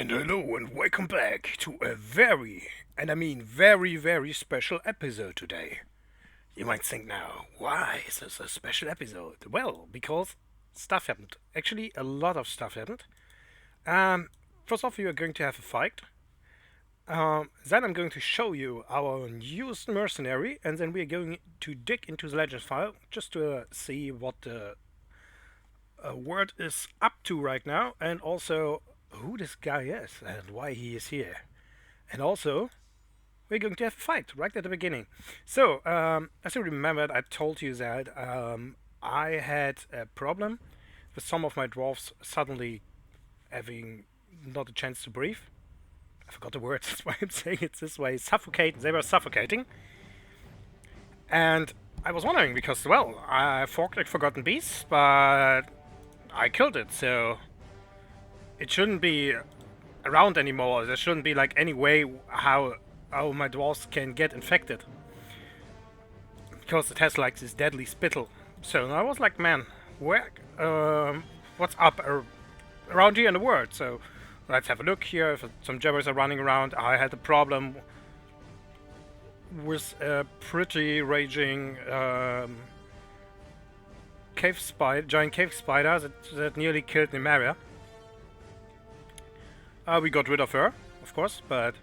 And hello and welcome back to a very, and I mean very, very special episode today. You might think now, why is this a special episode? Well, because stuff happened. Actually, a lot of stuff happened. Um, First off, we are going to have a fight. Then I'm going to show you our newest mercenary, and then we are going to dig into the legends file just to see what the word is up to right now, and also who this guy is and why he is here. And also, we're going to have a fight right at the beginning. So, as you remembered, I told you that I had a problem with some of my dwarves suddenly having not a chance to breathe. I forgot the word, that's why I'm saying it this way. Suffocate. They were suffocating. And I was wondering, because, well, I forked a forgotten beast, but I killed it, so it shouldn't be around anymore. There shouldn't be like any way how my dwarves can get infected, because it has like this deadly spittle. So I was like, man, where what's up around here in the world? So let's have a look here. If some jabbers are running around. I had a problem with a pretty raging giant cave spider that nearly killed Nymeria. We got rid of her, of course, but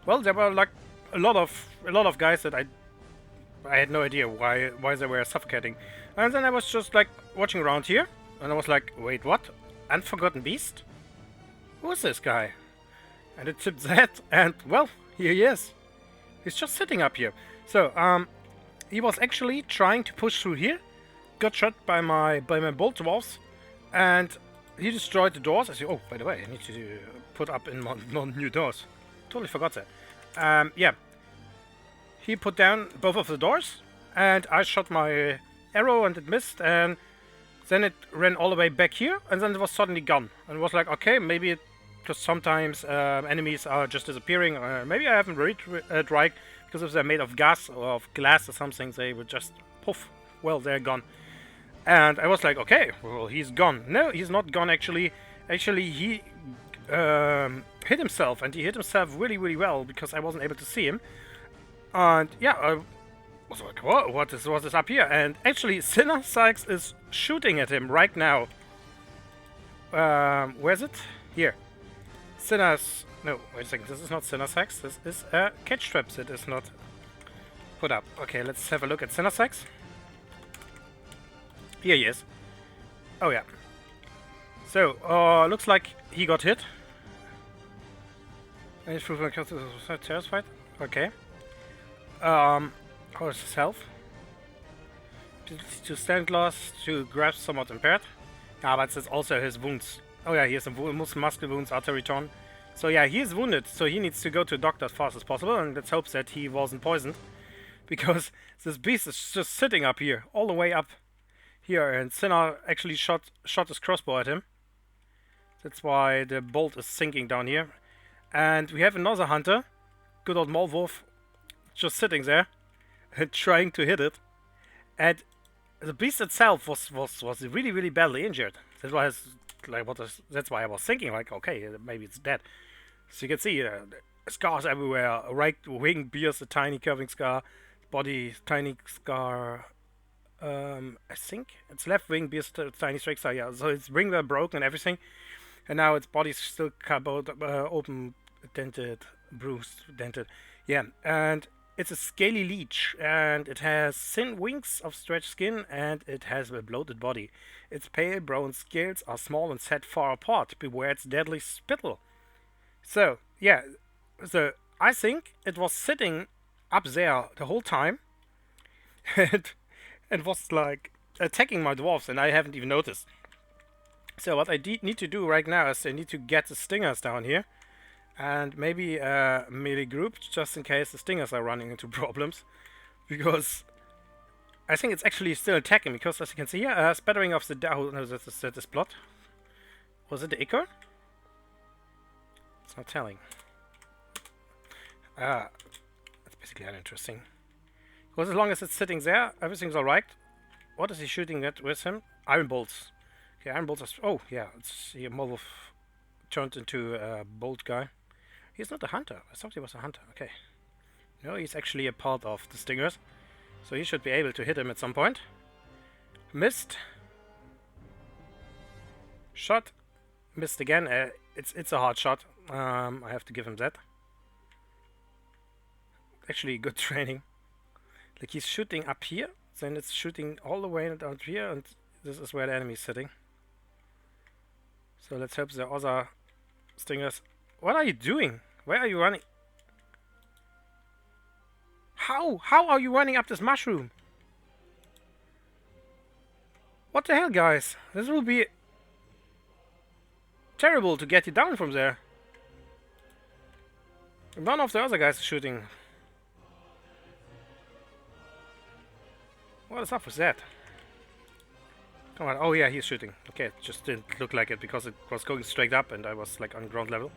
well, there were like a lot of guys that I had no idea why they were suffocating. And then I was just like watching around here, and I was like, wait, what? Unforgotten Beast? Who is this guy? And it tipped that, and well, here he is. He's just sitting up here. So, he was actually trying to push through here, got shot by my bolt dwarfs, and he destroyed the doors. I see. Oh, by the way, I need to put up in my new doors. Totally forgot that. Yeah. He put down both of the doors, and I shot my arrow and it missed, and then it ran all the way back here, and then it was suddenly gone. And it was like, okay, maybe it, because sometimes enemies are just disappearing. Maybe I haven't read it right, because if they're made of gas or of glass or something, they would just poof. Well, they're gone. And I was like, okay, well, he's gone. No, he's not gone, actually. Actually, he hit himself, and he hit himself really, really well, because I wasn't able to see him. And yeah, I was like, whoa, what is up here? And actually, Sinner Sykes is shooting at him right now. Where's it? Here. Sinner's... No, wait a second, this is not Sinner Sykes. This is Catch Traps. It is not put up. Okay, let's have a look at Sinner Sykes. Here he is. Oh yeah. So, looks like he got hit. And he's proven terrified. Okay. How is his health? To stand glass, to grasp somewhat impaired. Yeah, but it's also his wounds. Oh yeah, he has some muscle wounds, artery torn. So yeah, he is wounded, so he needs to go to a doctor as fast as possible, and let's hope that he wasn't poisoned. Because this beast is just sitting up here, all the way up here, and Sinner actually shot his crossbow at him. That's why the bolt is sinking down here. And we have another hunter, good old Maulwolf, just sitting there and trying to hit it. And the beast itself was really, really badly injured. That's why I was thinking, like, okay, maybe it's dead. So you can see scars everywhere. Right wing pierced a tiny curving scar, body tiny scar. I think its left wing pierced a tiny strike scar. Yeah, so its wing were broken and everything, and now its body's still open, dented, bruised, dented. Yeah, and it's a scaly leech, and it has thin wings of stretched skin, and it has a bloated body. Its pale brown scales are small and set far apart. Beware its deadly spittle. So, yeah, so I think it was sitting up there the whole time, and was like attacking my dwarves, and I haven't even noticed. So what I need to do right now is I need to get the stingers down here. And maybe a melee group, just in case the stingers are running into problems. Because I think it's actually still attacking, because as you can see here, spattering of the... Oh, no, that is blood. Was it the ichor? It's not telling. That's basically uninteresting. Because as long as it's sitting there, everything's alright. What is he shooting at with him? Iron bolts. Okay, iron bolts are... Oh, yeah, it's here, Molotov turned into a bolt guy. He's not a hunter. I thought he was a hunter. Okay. No, he's actually a part of the stingers. So he should be able to hit him at some point. Missed. Shot. Missed again. It's a hard shot. I have to give him that. Actually, good training. Like, he's shooting up here, then it's shooting all the way down here, and this is where the enemy is sitting. So let's hope the other stingers... What are you doing? Where are you running? How? How are you running up this mushroom? What the hell, guys? This will be terrible to get you down from there. None of the other guys is shooting. What is up with that? Come on. Oh yeah, he's shooting. Okay, it just didn't look like it because it was going straight up and I was like on ground level.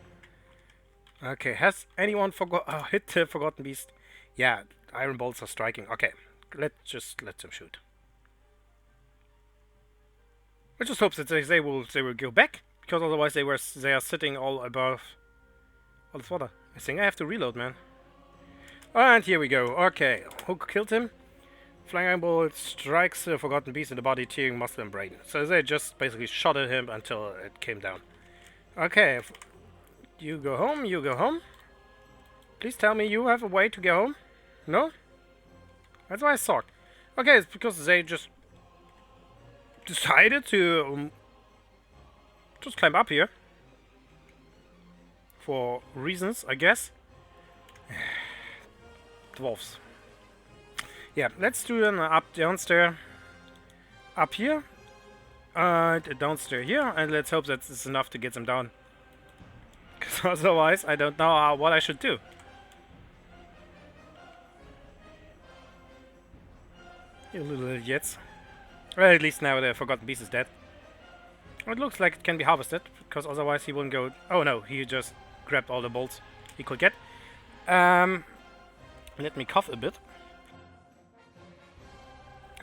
Okay, has anyone hit the Forgotten Beast? Yeah, iron bolts are striking. Okay, let's let them shoot. I just hope that they will go back, because otherwise they are sitting all above all this water. I think I have to reload, man. And here we go. Okay, who killed him? Flying iron bolt strikes the Forgotten Beast in the body, tearing muscle and brain. So they just basically shot at him until it came down. Okay, you go home. You go home. Please tell me you have a way to go home. No? That's what I thought. Okay, it's because they just decided to just climb up here. For reasons, I guess. Dwarfs. Yeah, let's do an downstairs up here. And downstairs here. And let's hope that it's enough to get them down. Because otherwise, I don't know what I should do. You little idiots. Well, at least now the Forgotten Beast is dead. It looks like it can be harvested, because otherwise he wouldn't go... Oh no, he just grabbed all the bolts he could get. Let me cough a bit.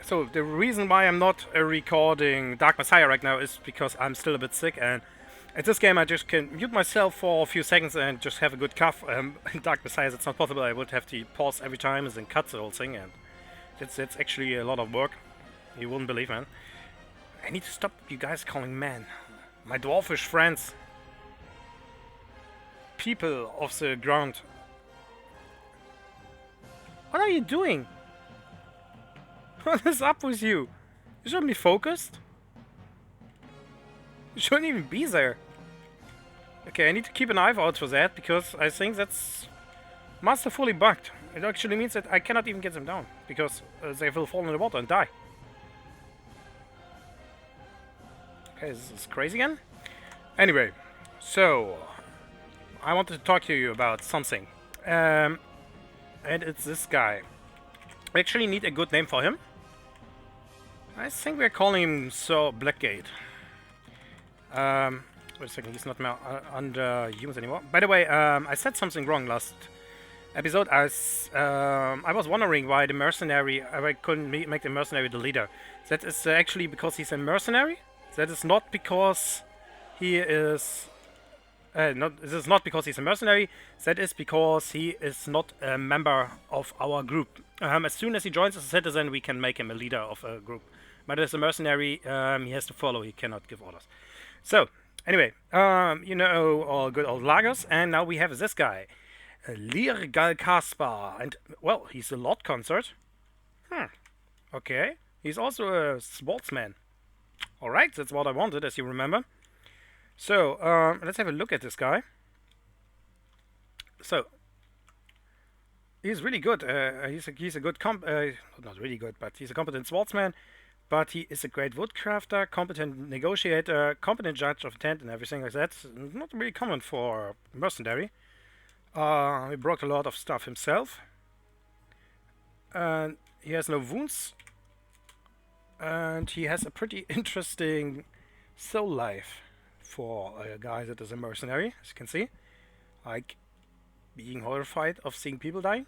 So, the reason why I'm not recording Dark Messiah right now is because I'm still a bit sick, and at this game I just can mute myself for a few seconds and just have a good cough. In Dark Messiah it's not possible. I would have to pause every time and then cut the whole thing, and it's actually a lot of work. You wouldn't believe, man. I need to stop you guys calling man. My dwarfish friends. People of the ground. What are you doing? What is up with you? You shouldn't be focused. You shouldn't even be there. Okay, I need to keep an eye out for that, because I think that's masterfully bugged. It actually means that I cannot even get them down, because they will fall in the water and die. Okay, this is crazy again. Anyway, so I wanted to talk to you about something. And it's this guy. We actually need a good name for him. I think we're calling him Sir Blackgate. Wait a second, he's not under humans anymore. By the way, I said something wrong last episode. I was wondering why the mercenary, I couldn't make the mercenary the leader. That is actually because he's a mercenary. That is not because he is... this is not because he's a mercenary. That is because he is not a member of our group. As soon as he joins as a citizen, we can make him a leader of a group. But as a mercenary, he has to follow. He cannot give orders. So, anyway, you know, all good old lagers. And now we have this guy, Leargal Kaspar. And, well, he's a Lord Consort. Okay. He's also a sportsman. Alright, that's what I wanted, as you remember. So, let's have a look at this guy. So, he's really good. He's a good not really good, but he's a competent swordsman. But he is a great woodcrafter, competent negotiator, competent judge of intent, and everything like that. Not really common for a mercenary. He broke a lot of stuff himself. And he has no wounds. And he has a pretty interesting soul life for a guy that is a mercenary, as you can see. Like, being horrified of seeing people dying.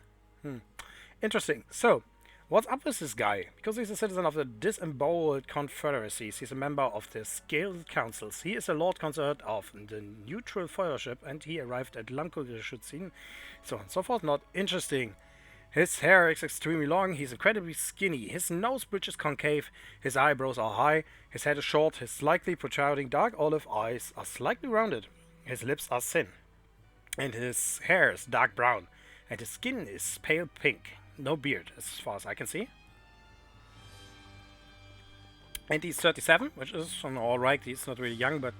Interesting. So, What's up with this guy? Because he's a citizen of the Disemboweled Confederacies, he's a member of the Scaled Councils. He is a Lord Consort of the Neutral Fellowship, and he arrived at Lamkogeschützen, so on and so forth. Not interesting. His hair is extremely long, he's incredibly skinny, his nose bridge is concave, his eyebrows are high, his head is short, his slightly protruding dark olive eyes are slightly rounded, his lips are thin, and his hair is dark brown, and his skin is pale pink. No beard, as far as I can see. And he's 37, which is alright. He's not really young, but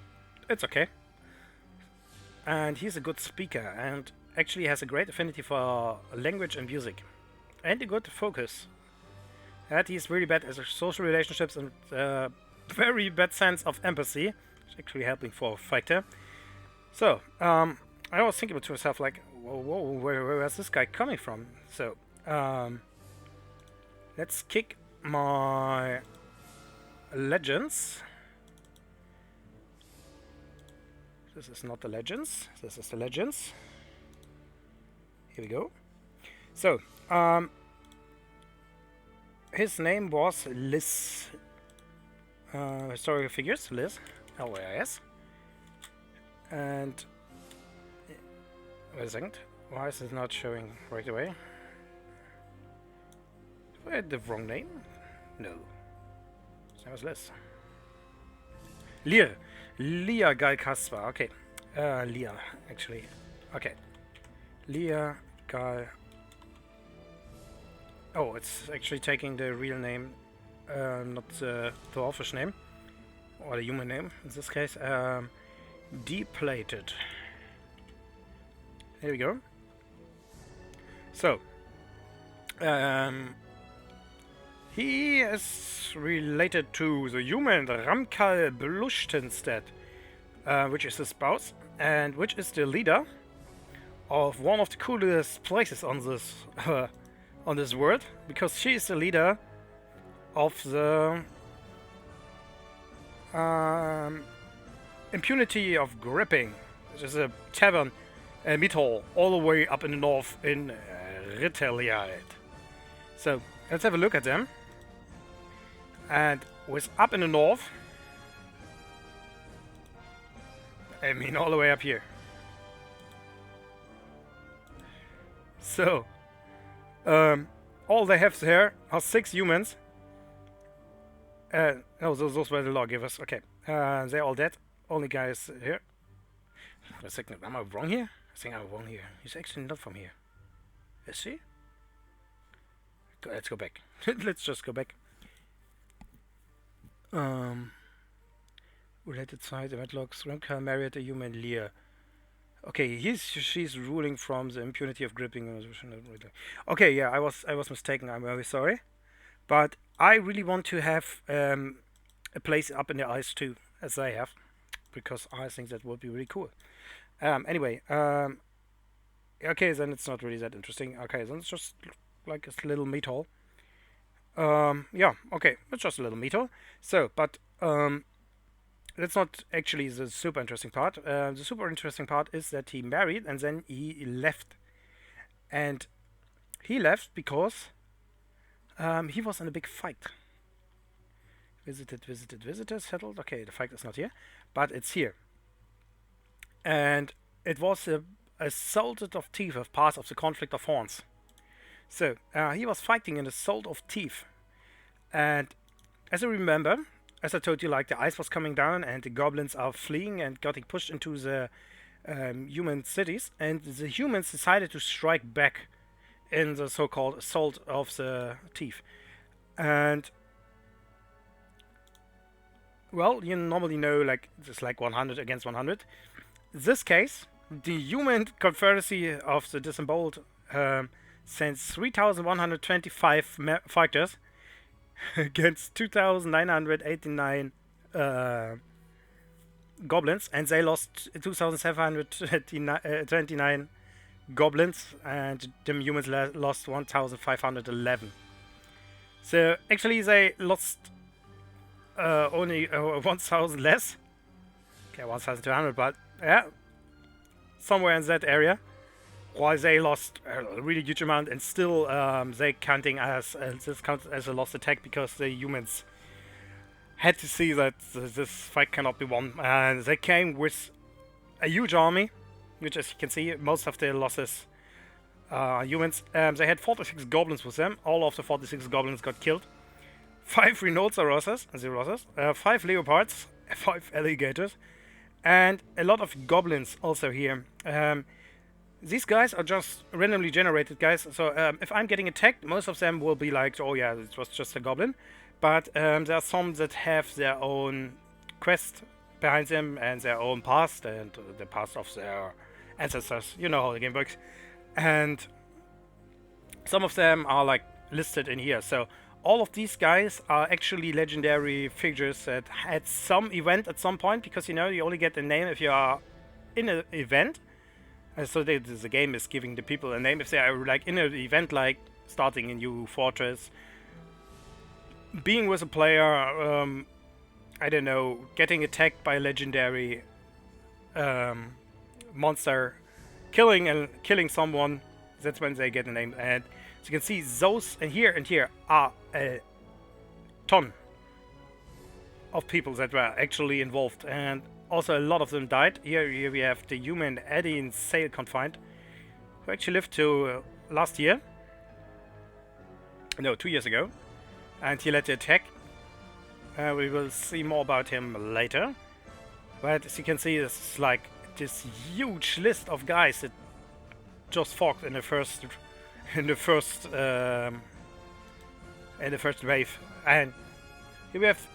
it's okay. And he's a good speaker, and actually has a great affinity for language and music. And a good focus. And he's really bad at social relationships and very bad sense of empathy. It's actually helping for a fighter. So, I was thinking to myself, like, whoa, where's this guy coming from? So, let's kick my legends. This is not the legends. This is the legends. Here we go. So, his name was Liz. Historical figures, Liz. L-Y-S. And wait a second. Why is it not showing right away? Do I had the wrong name? No. That was Liz. Leah Gal Kaspar. Okay. Leah, actually. Okay. Leah Gal. Oh, it's actually taking the real name, not the Dwarf-Elvish name. Or the human name, in this case. Deplated. Here we go. So, he is related to the human Ramkal Blustenstedt, which is his spouse, and which is the leader of one of the coolest places on this world, because she is the leader of the Impunity of Gripping, which is a tavern, a meat hall, all the way up in the north in Ritterliad. So let's have a look at them. And with up in the north, I mean all the way up here. So, all they have there are 6 humans. No, those were the lawgivers. Okay, they're all dead. Only guys here. Wait a second, am I wrong here? I think I'm wrong here. He's actually not from here. Is he? Let's go back. Let's just go back. Related side, the Medlocks. Remka married a human Lear. Okay, she's ruling from the impunity of gripping. Okay, yeah, I was mistaken. I'm very sorry, but I really want to have a place up in the ice too, as they have, because I think that would be really cool. Anyway, okay, then it's not really that interesting. Okay, then it's just like a little meat hall. Yeah, okay, it's just a little meat hall. So, but that's not actually the super interesting part. The super interesting part is that he married and then he left. And he left because he was in a big fight. Visited, settled. Okay, the fight is not here, but it's here. And it was a Salted of Teeth of part of the conflict of horns. So, he was fighting in the Salt of Teeth. And as I remember, as I told you, like the ice was coming down and the goblins are fleeing and getting pushed into the human cities. And the humans decided to strike back in the so-called Salt of the Teeth. And, well, you normally know, like, it's like 100 against 100. In this case, the human confederacy of the Disemboweled sends 3,125 fighters against 2,989 goblins, and they lost 2,729 goblins, and the humans lost 1,511. So actually they lost only 1,000 less. Okay, 1,200, but yeah, somewhere in that area. while they lost a really huge amount, and still they counting as this counts as a lost attack because the humans had to see that this fight cannot be won, and they came with a huge army, which, as you can see, most of the losses are humans. They had 46 goblins with them. All of the 46 goblins got killed. 5 rhinoceroses, 5 leopards, 5 alligators, and a lot of goblins also here. These guys are just randomly generated guys, so if I'm getting attacked, most of them will be like, oh yeah, it was just a goblin. But there are some that have their own quest behind them and their own past and the past of their ancestors. You know how the game works. And some of them are like listed in here. So all of these guys are actually legendary figures that had some event at some point, because you know you only get a name if you are in an event. And so the game is giving the people a name if they are like in an event, like starting a new fortress, being with a player, I don't know, getting attacked by a legendary monster, killing someone. That's when they get a name. And as you can see, those and here are a ton of people that were actually involved, and also a lot of them died. Here we have the human Eddie Sale Confined, who actually lived to last year. No, 2 years ago. And he led the attack. We will see more about him later. But as you can see, it's like this huge list of guys that just fought in the first wave. And here we have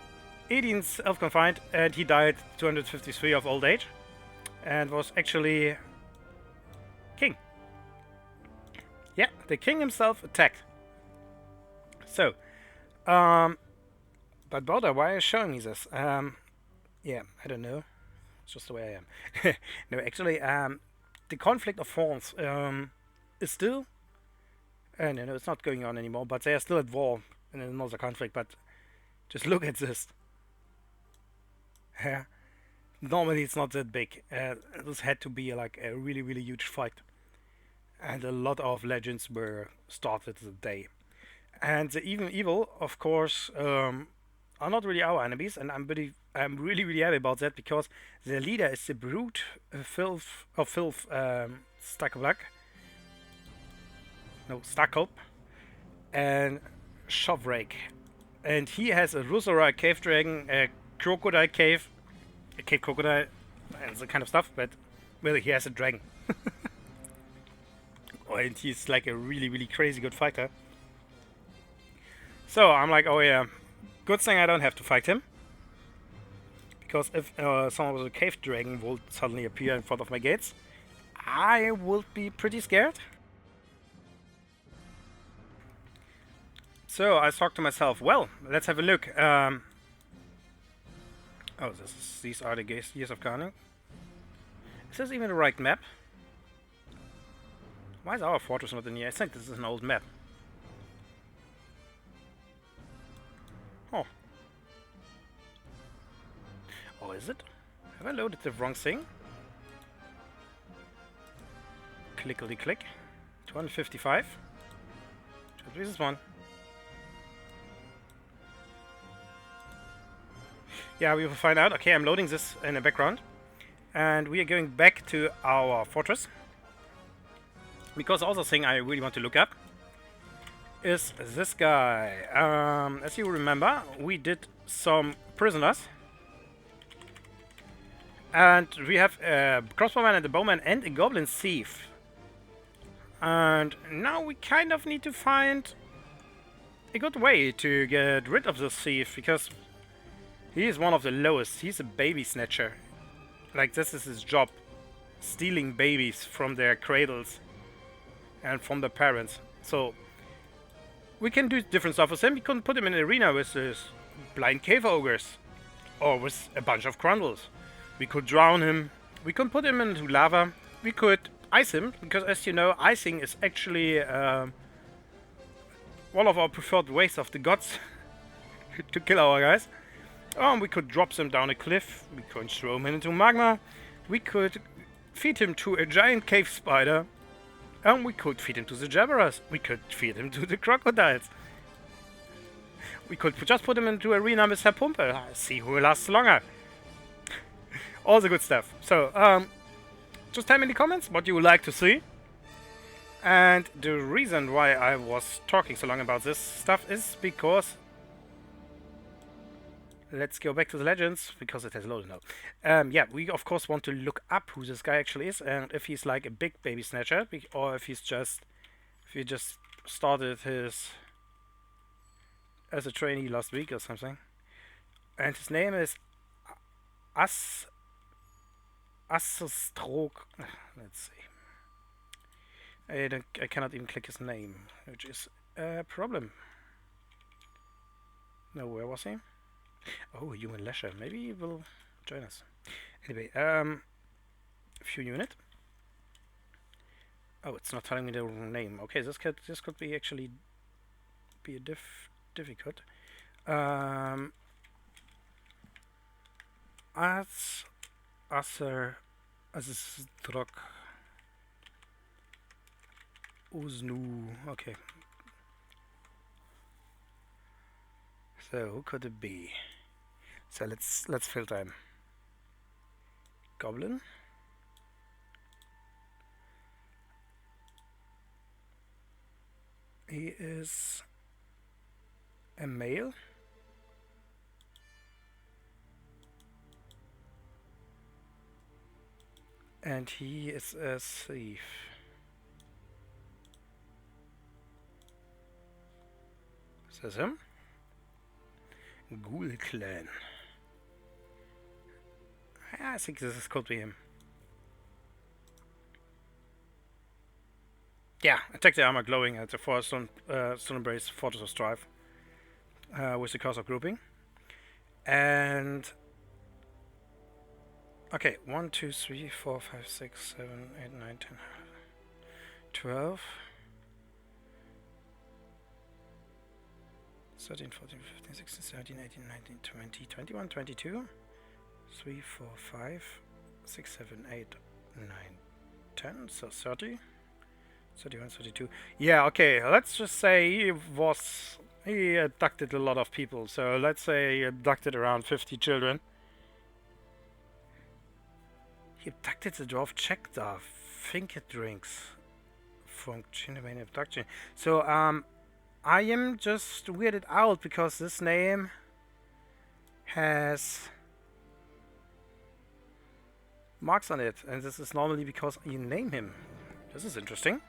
18 self-confined, and he died 253 of old age, and was actually king. Yeah, the king himself attacked. So. But brother, why are you showing me this? Yeah, I don't know. It's just the way I am. No, actually, the conflict of France is still... no, it's not going on anymore, but they are still at war in another conflict, but just look at this. Normally it's not that big. This had to be like a really, really huge fight. And a lot of legends were started that day. And the even evil, of course, are not really our enemies, and I'm really, really happy about that, because the leader is the brute filth, Stackelblack. No, Stackelp. And Shovrake. And he has a Rusora cave dragon, a crocodile cave, a cave crocodile, and that kind of stuff, but really he has a dragon. And he's like a really, really crazy good fighter. So I'm like, oh yeah, good thing I don't have to fight him. Because if someone with a cave dragon will suddenly appear in front of my gates, I would be pretty scared. So I thought to myself, well, let's have a look. Oh, these are the years of Carning. Is this even the right map? Why is our fortress not in here? I think this is an old map. Oh. Oh, is it? Have I loaded the wrong thing? Clickety click. 255. Should be this one. Yeah, we will find out. Okay, I'm loading this in the background. And we are going back to our fortress. Because also thing I really want to look up is this guy. As you remember, we did some prisoners. And we have a crossbowman and a bowman and a goblin thief. And now we kind of need to find a good way to get rid of this thief, because he is one of the lowest. He's a baby snatcher. Like, this is his job. Stealing babies from their cradles and from their parents. So we can do different stuff with him. We can put him in an arena with his blind cave ogres, or with a bunch of crundles. We could drown him. We could put him into lava. We could ice him, because as you know, icing is actually one of our preferred ways of the gods to kill our guys. We could drop them down a cliff. We could throw him into magma. We could feed him to a giant cave spider. And we could feed him to the Jabberers. We could feed him to the crocodiles. We could just put him into arena with Herr Pumpe. See who lasts longer. All the good stuff. So, just tell me in the comments what you would like to see. And the reason why I was talking so long about this stuff is because... Let's go back to the legends, because it has loaded now. Yeah, we of course want to look up who this guy actually is, and if he's like a big baby snatcher, or if he's just... If he just started his... as a trainee last week or something. And his name is... Assestrog... Let's see. I cannot even click his name, which is a problem. No, where was he? Oh, human leisure. Maybe he will join us. Anyway, few unit. Oh, it's not telling me the name. Okay, this could be actually be a difficult. Assestrog Uznu. Okay. So who could it be? So let's filter him. Goblin. He is a male. And he is a thief. Is this him? Ghoul Clan. I think this could be him. Yeah, attack the armor glowing at the Stoneembraced Fortress of Strife with the cause of grouping. And okay, 1, 2, 3, 4, 5, 6, 7, 8, 9, 10, 12, 13, 14, 15, 16, 17, 18, 19, 20, 21, 22, 3, 4, 5, 6, 7, 8, 9, 10, so 30, 31, 32. Yeah, okay, let's just say he abducted a lot of people, so let's say he abducted around 50 children. He abducted the dwarf Checkdar, Finket drinks from Chinamane abduction. So, I am just weirded out because this name has marks on it, and this is normally because you name him. This is interesting.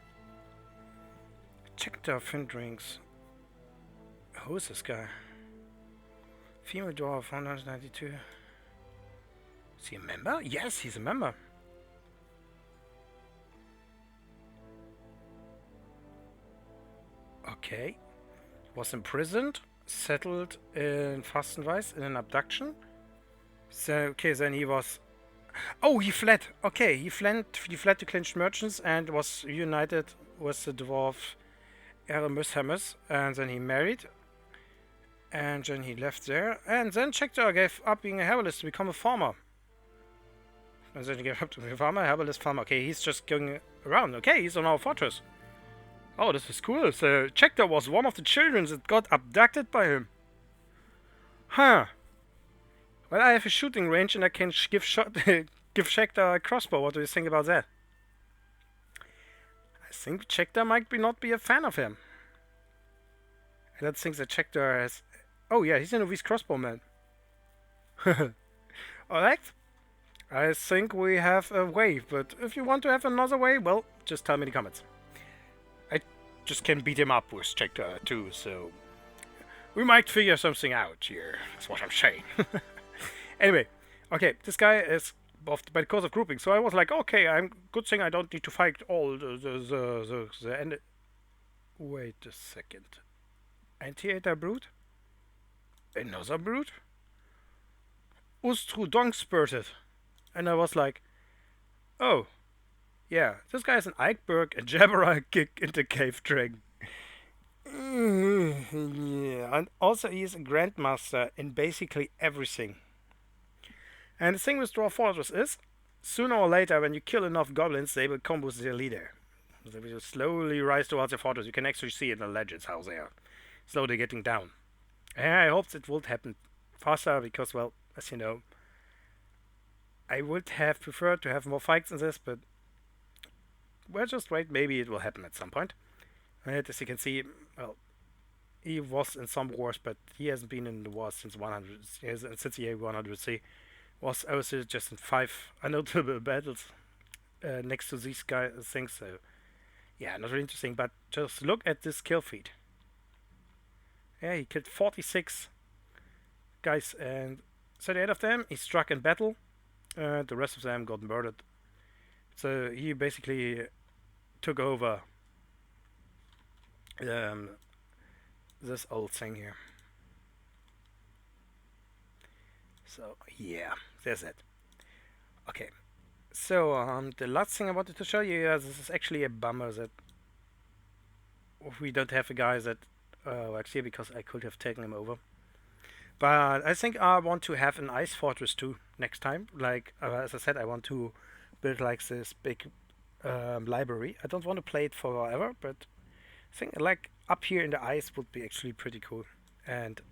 Check the fin drinks. Who is this guy? Female dwarf, 192. Is he a member? Yes, he's a member. Okay. Was imprisoned, settled in Fastenweiss in an abduction. So, okay, then he was... Oh, he fled! Okay, he fled to Clinched Merchants and was united with the dwarf Eramus, and then he married. And then he left there, and then Checkdar gave up being a herbalist to become a farmer. And then he gave up to be a farmer, herbalist, farmer. Okay, he's just going around. Okay, he's on our fortress. Oh, this is cool. So Checkdar was one of the children that got abducted by him. Huh. Well, I have a shooting range and I can give Checkdar a crossbow. What do you think about that? I think Checkdar might not be a fan of him. I don't think that Checkdar has... Oh yeah, he's a novice crossbowman. Alright. I think we have a way, but if you want to have another way, well, just tell me in the comments. I just can beat him up with Checkdar too, so... We might figure something out here. That's what I'm saying. Anyway, okay, this guy is by the course of grouping, so I was like, okay, good thing I don't need to fight all the end. Wait a second. Anti-Aether Brute? Another brute? Ustrudong spurted. And I was like, oh, yeah, this guy is an Eichberg, a Jabberwock kick into Cave Dragon. Yeah, and also he is a Grandmaster in basically everything. And the thing with Dwarf Fortress is, sooner or later when you kill enough goblins, they will combo their leader. They will slowly rise towards the fortress. You can actually see it in the legends how they are slowly getting down. And I hope it would happen faster because, well, as you know, I would have preferred to have more fights in this, but well, just wait. Maybe it will happen at some point. And as you can see, well, he was in some wars, but he hasn't been in the wars since 100. Since the year 100C. Was also just in 5 notable battles next to these things. So yeah, not really interesting. But just look at this kill feed. Yeah, he killed 46 guys, and 38 of them he struck in battle. The rest of them got murdered. So he basically took over this old thing here. So yeah, there's it. Okay, so the last thing I wanted to show you is this is actually a bummer that we don't have a guy that works here because I could have taken him over. But I think I want to have an ice fortress too next time. Like as I said, I want to build like this big library. I don't want to play it forever, but I think like up here in the ice would be actually pretty cool. And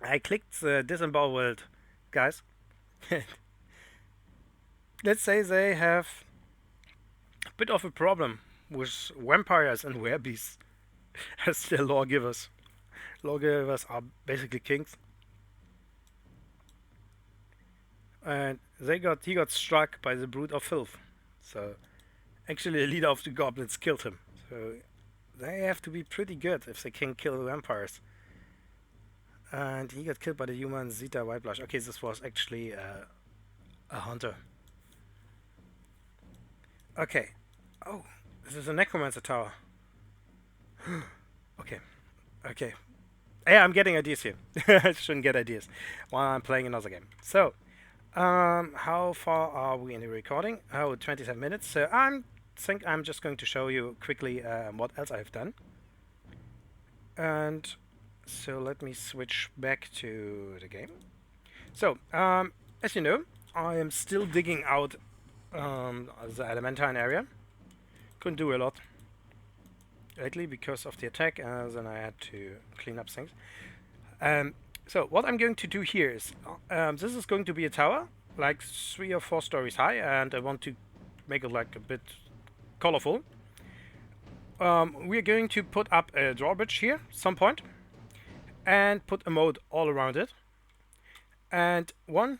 I clicked the disemboweled guys. Let's say they have a bit of a problem with vampires and werbeasts as their lawgivers. Lawgivers are basically kings. And he got struck by the brood of filth. So actually the leader of the goblins killed him. So they have to be pretty good if they can kill vampires. And he got killed by the human Zeta Whiteblush. Okay, this was actually a hunter. Okay. Oh, this is a necromancer tower. Okay. Okay. Yeah, I'm getting ideas here. I shouldn't get ideas while I'm playing another game. So, how far are we in the recording? Oh, 27 minutes. So I think I'm just going to show you quickly what else I've done. And so let me switch back to the game. So, as you know, I am still digging out the Elementine area. Couldn't do a lot lately because of the attack, and then I had to clean up things. So what I'm going to do here is, this is going to be a tower, like 3 or 4 stories high, and I want to make it like a bit colorful. We're going to put up a drawbridge here, some point, and put a moat all around it. And 1,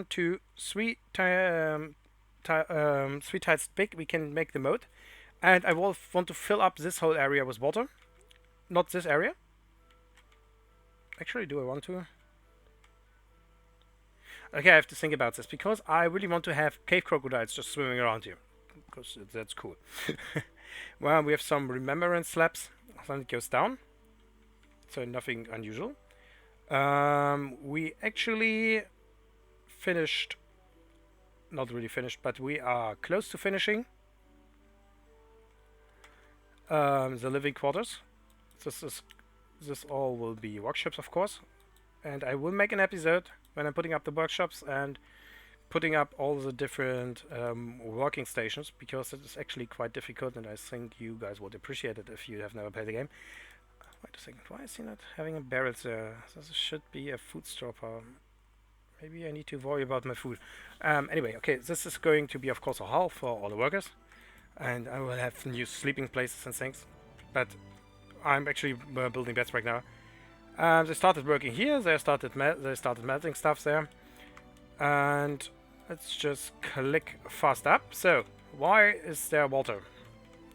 2, 3 3 tiles big, we can make the moat. And I will want to fill up this whole area with water. Not this area. Actually, do I want to? Okay, I have to think about this, because I really want to have cave crocodiles just swimming around here. Because that's cool. Well, we have some remembrance slabs. Then it goes down. So nothing unusual. We actually finished. Not really finished, but we are close to finishing the living quarters. This all will be workshops, of course, and I will make an episode when I'm putting up the workshops and putting up all the different working stations, because it is actually quite difficult, and I think you guys would appreciate it if you have never played the game. Wait a second, why is he not having a barrel there? This should be a food stopper. Maybe I need to worry about my food. Anyway, okay, this is going to be, of course, a hall for all the workers. And I will have new sleeping places and things. But I'm actually building beds right now. They started working here. They started melting stuff there. And let's just click fast up. So, why is there water?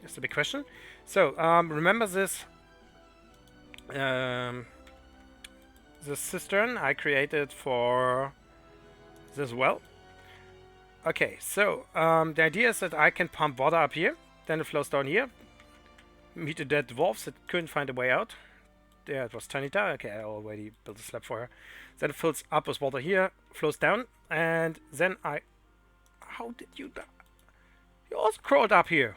That's the big question. So, remember this the cistern I created for this well? Okay, so the idea is that I can pump water up here, then it flows down here, meet the dead dwarfs that couldn't find a way out. There it was Tanita. Okay, I already built a slab for her. Then it fills up with water here, flows down, and then I... How did you... You also crawled up here.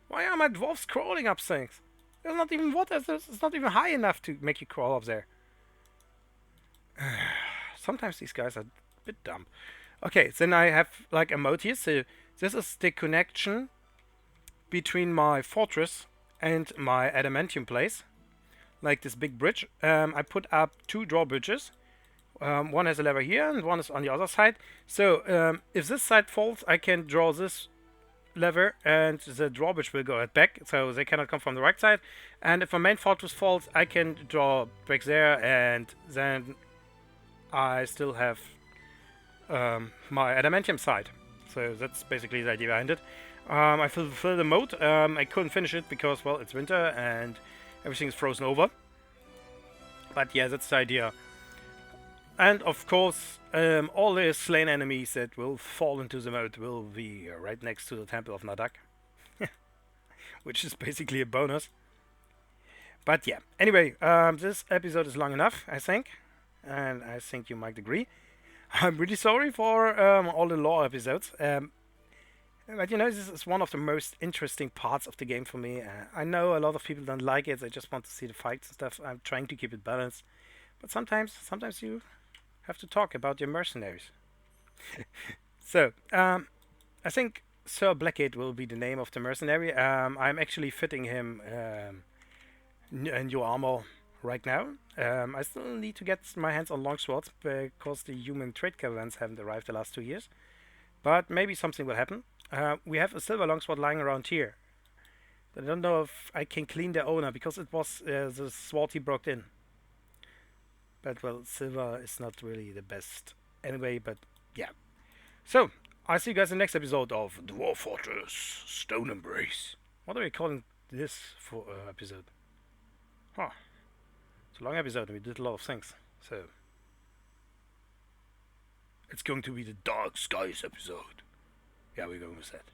Why are my dwarfs crawling up things? There's not even water, it's not even high enough to make you crawl up there. Sometimes these guys are a bit dumb. Okay, then I have like a moat here, so this is the connection between my fortress and my adamantium place, like this big bridge. I put up 2 drawbridges. One has a lever here and one is on the other side. So if this side falls, I can draw this lever and the drawbridge will go back, so they cannot come from the right side. And if my main fortress falls, I can draw back there, and then I still have my adamantium side. So that's basically the idea behind it. I fulfilled the mode. I couldn't finish it because, well, it's winter and everything is frozen over. But yeah, that's the idea. And of course, all the slain enemies that will fall into the mode will be right next to the Temple of Nadak. Which is basically a bonus. But yeah, anyway, this episode is long enough, I think. And I think you might agree. I'm really sorry for all the lore episodes. But you know, this is one of the most interesting parts of the game for me. I know a lot of people don't like it. They just want to see the fights and stuff. I'm trying to keep it balanced. But sometimes you have to talk about your mercenaries. So, I think Sir Blackgate will be the name of the mercenary. I'm actually fitting him new armor right now. I still need to get my hands on longswords because the human trade caravans haven't arrived the last 2 years. But maybe something will happen. We have a silver longsword lying around here. I don't know if I can clean the owner because it was the sword he broke in. But well, silver is not really the best anyway, but yeah. So, I'll see you guys in the next episode of Dwarf Fortress Stoneembraced. What are we calling this for episode? Huh. It's a long episode and we did a lot of things. So, it's going to be the Dark Skies episode. Yeah, we're going with that.